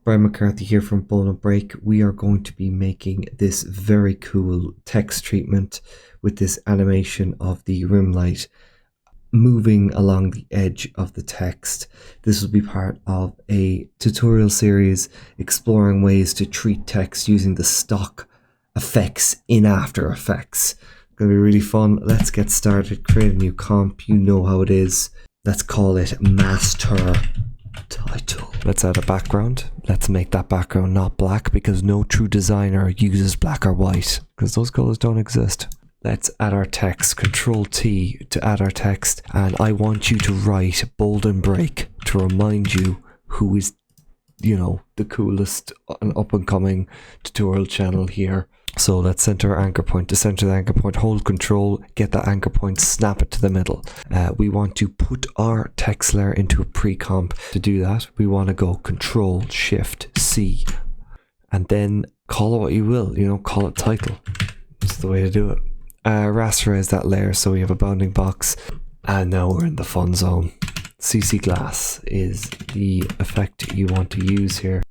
Brian McCarthy here from Bold&Break. We are going to be making this very cool text treatment with this animation of the rim light moving along the edge of the text. This will be part of a tutorial series exploring ways to treat text using the stock effects in After Effects. It's going to be really fun. Let's get started. Create a new comp. You know how it is. Let's call it Master Title. Let's add a background. Let's make that background not black because no true designer uses black or white because those colors don't exist. Let's add our text. Control T to add our text, and I want you to write Bold&Break to remind you who is, the coolest and up and coming tutorial channel here. So let's center our anchor point. To center the anchor point, hold Control, get that anchor point, snap it to the middle. We want to put our text layer into a pre-comp. To do that, we want to go Control Shift C, and then call it what you will. Call it title. That's the way to do it. Rasterize that layer so we have a bounding box, and now we're in the fun zone. CC Glass is the effect you want to use here.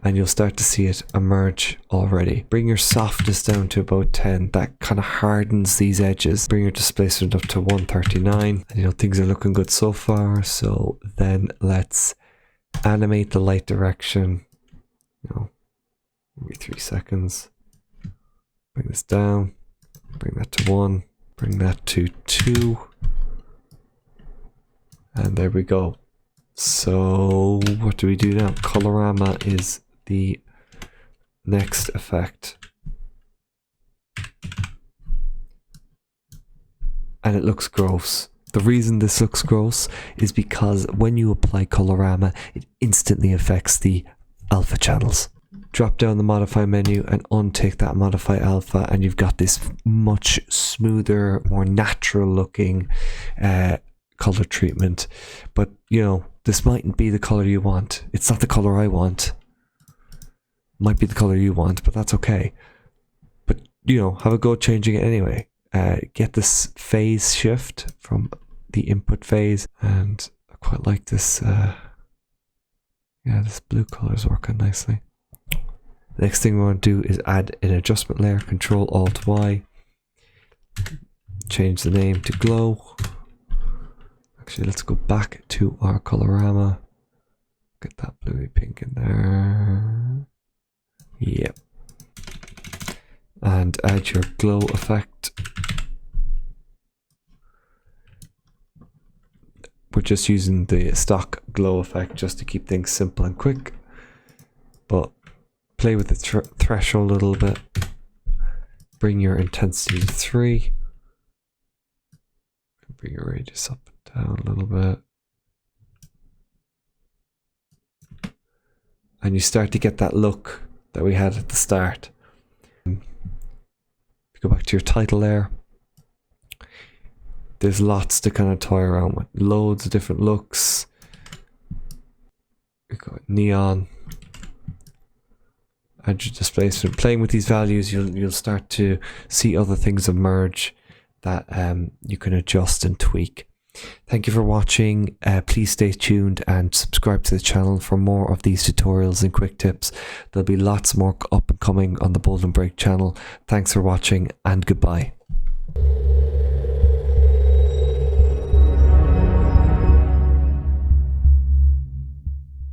And you'll start to see it emerge already. Bring your softness down to about 10. That kind of hardens these edges. Bring your displacement up to 139. And things are looking good so far. So then let's animate the light direction. Maybe 3 seconds. Bring this down. Bring that to 1. Bring that to 2. And there we go. So what do we do now? Colorama is the next effect, and it looks gross. The reason this looks gross is because when you apply Colorama, it instantly affects the alpha channels. Drop down the modify menu and untick that modify alpha, and you've got this much smoother, more natural looking color treatment. But this mightn't be the color you want. It's not the color I want. Might be the color you want, but that's okay. But have a go changing it anyway. Get this phase shift from the input phase, and I quite like this. This blue color is working nicely. The next thing we want to do is add an adjustment layer. Control Alt Y. Change the name to Glow. Actually, let's go back to our Colorama. Get that bluey pink in there. Yep. And add your glow effect. We're just using the stock glow effect just to keep things simple and quick. But play with the threshold a little bit. Bring your intensity to 3. Bring your radius up and down a little bit. And you start to get that look that we had at the start. Go back to your title there. There's lots to kind of toy around with. Loads of different looks. We've got neon. Add your displacement. Playing with these values, you'll start to see other things emerge that you can adjust and tweak. Thank you for watching. Please stay tuned and subscribe to the channel for more of these tutorials and quick tips. There'll be lots more up and coming on the Bold&Break channel. Thanks for watching, and goodbye.